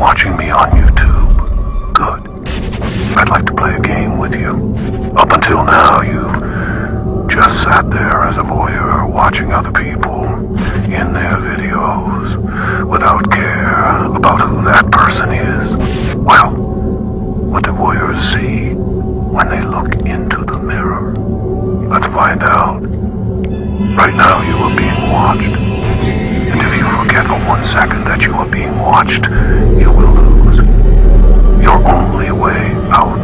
watching me on YouTube. Good. I'd like to play a game with you. Up until now, you've just sat there as a voyeur watching other people in their videos without care about who that person is. Well, what do voyeurs see when they look into the mirror? Let's find out. Right now you are being watched. And if you forget for 1 second that you are being watched, you will lose. Your only way out